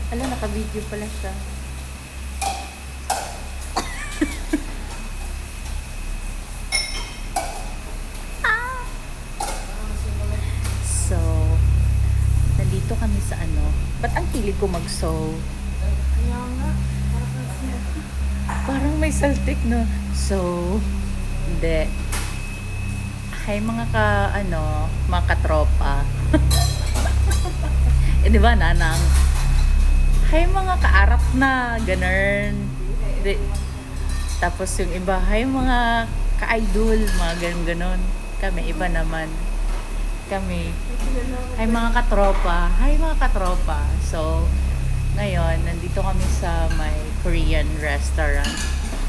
Ala, naka-video pala siya. So, nandito kami sa ano. Ba't ang kilig ko mag-sew? Kaya nga. Parang may saltik, no? So, hindi. Hay mga mga katropa. Eh, di ba, nanang? Hay mga kaarap na, ganun. Di, tapos yung iba, hay mga ka-idol, mga ganun-ganun. Kami, iba naman. Kami, hay mga katropa. Hay mga katropa. So, ngayon, nandito kami sa may Korean restaurant.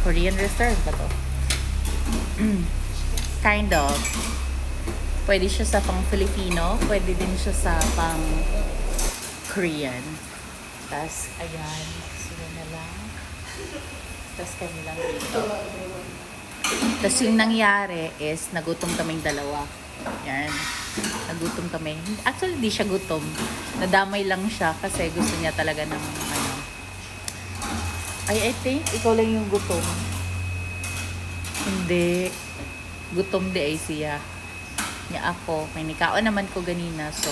Korean restaurant ba to? Kind of. Pwede siya sa pang Filipino, pwede din siya sa pang Korean. Tapos, ayan, sila na lang. Tapos kami lang dito. Tapos yung nangyari is, nagutom kaming dalawa. Yan. Nagutom kami. Actually, di siya gutom. Nadamay lang siya kasi gusto niya talaga ng ano. I think, ikaw lang yung gutom. Hindi. Gutom di ay siya. Niya ako. May nikaon naman ko ganina. So,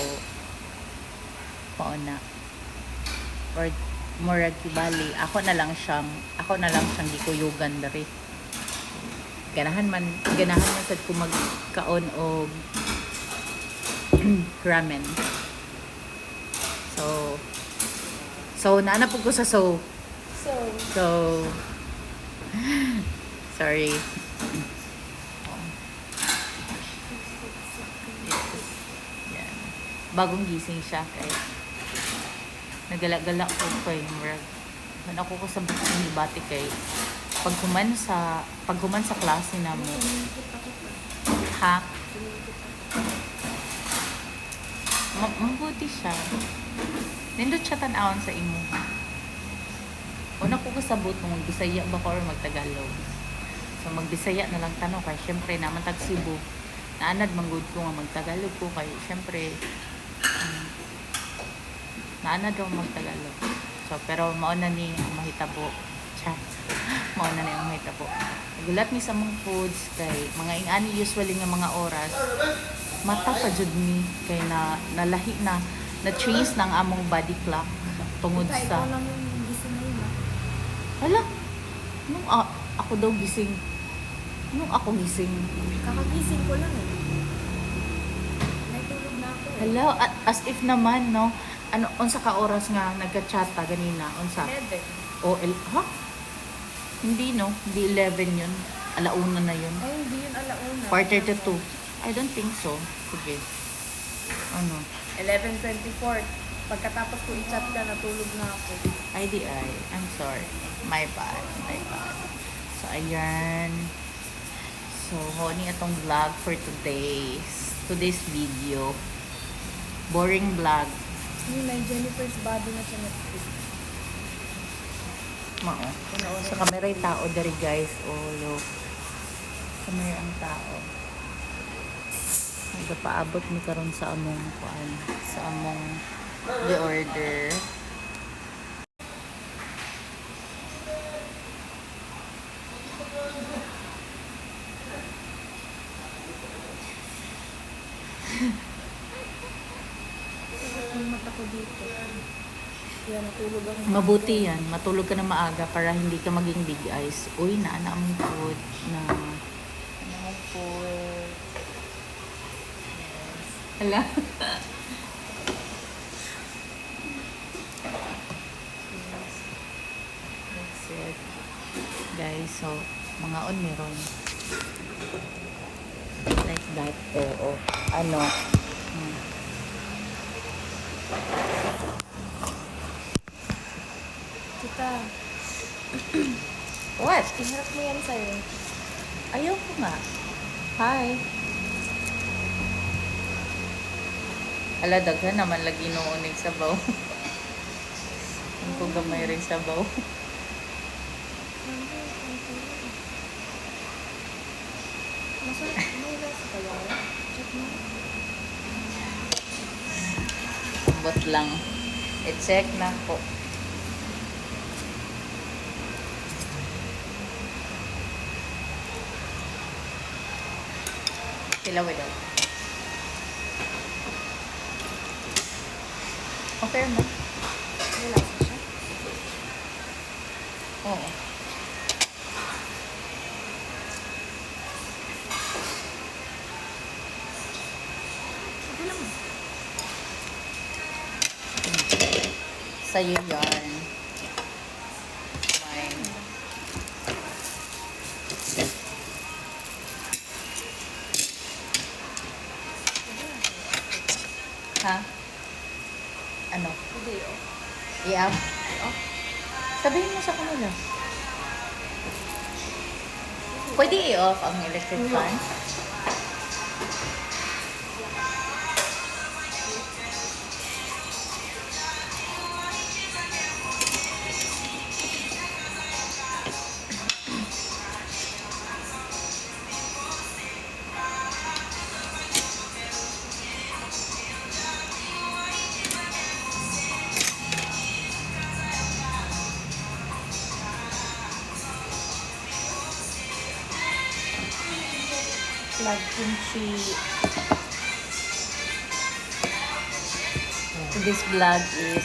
pauna. Or, murag kibali. Ako na lang siyang gikuyugan dari. Ganahan man sad ko magkaon o ramen. So, naanapog ko sa so. Sorry. Yan. Bagong gising siya kay nagala-gala ko kay murag. Ako ko sa ni bati kay paghuman sa klase na mo. Ha? Mabuti siya. Nindot siya tan-awon sa imo. Una ko kasabot mo magbisaya ba ko or magtagalog. So magbisaya na lang tanong kay syempre naman tag Cebu. Naanad manggod ko nga magtagalog ko kay syempre naanad daw magtagalog. So pero mao na ni ang mahitabo. Chat. Mao na ni ang mahitabo. Nagulat mi sa mong foods kay mga ingani usually nga mga oras mata pa jud mi kay nalahi na trace ng among body clock tungod sa hala nung ako daw gising Kakagising ko lang eh. Natulog na ako eh. hala as if naman no ano unsa ka oras nga nagka-chatta ganina unsa 11. o ha hindi no hindi 11 yun alauna na yun Ay, hindi yun alauna. quarter to 2 I don't think so sige ano 11:24. Pagkatapos ko i-chat ka, natulog na ako. IDI I'm sorry my bad so ayan so honi atong vlog for today's video boring vlog Yun, may Jennifer's Body na siya Netflix. mao sa kamera yung tao dari guys look kamera ang tao nagapaabot mi karon sa among the order Ang mata ko dito. Kaya natulog ako. mabuti yan matulog ka na maaga para hindi ka maging big eyes uy naana among food na food hala that's it guys so mga on meron like that oh ano Tita, what iharap mo yan sa'yo. ayaw ko nga hi ala daghan naman lagi noonig sabaw ang ko gamay rin sabaw Masarap. May lasa kaya. Check mo. bot lang i-check na ko Kilawin daw. Okay na. Wala pa siya. Oo. Okay lang. Sa'yo yan. Mine. Ha? Ano? Hindi, oh. I-up? Oh. Sabihin mo sa kanila. Pwede i-off ang electric fan? Plug kimchi. This vlog is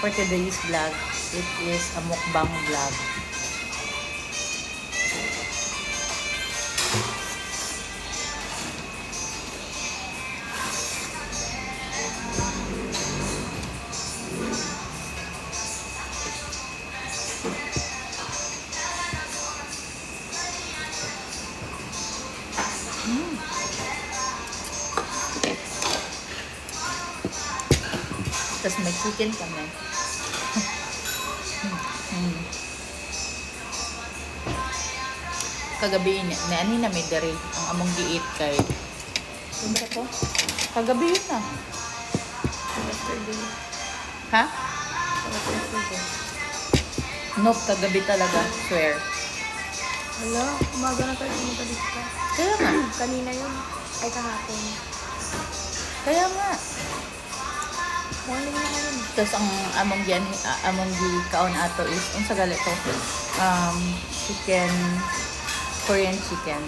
for today's vlog, it is a mukbang vlog. Tapos may chicken kami. Kagabi ani na may dere ang among giit kay. Ano to? Kagabi yun na. Yesterday. Ha? Yesterday. Nope, kagabi talaga. Swear. Hala, umaga na tayo pumunta dito. Kaya nga. Kanina yun. Ay, kahapon. Kaya nga. Morning na ngayon. Tapos ang among gi kaon ato is unsa gali to? Chicken, Korean chicken.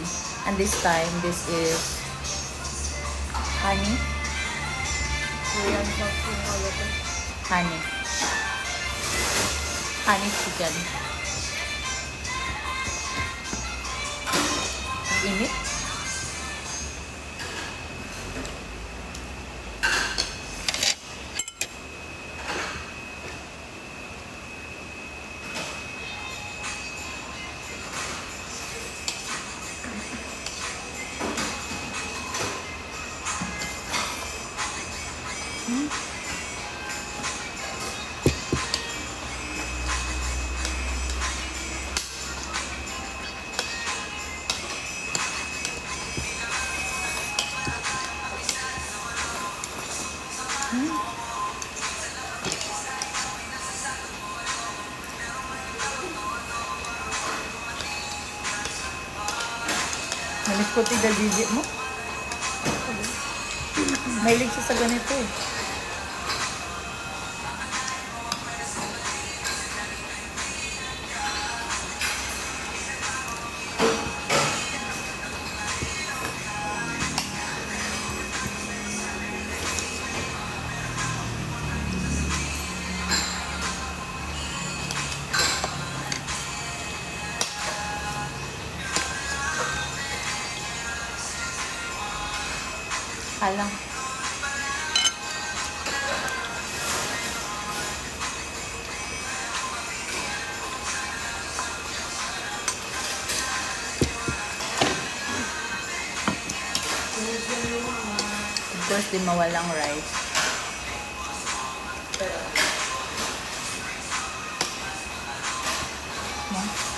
And this time this is honey, Korean sauce yung ano to. honey. Honey chicken. Ang init. Malis ko tigal digit mo. Mahilig siya sa ganito eh. Halang. Of course, di mawalang rice. No?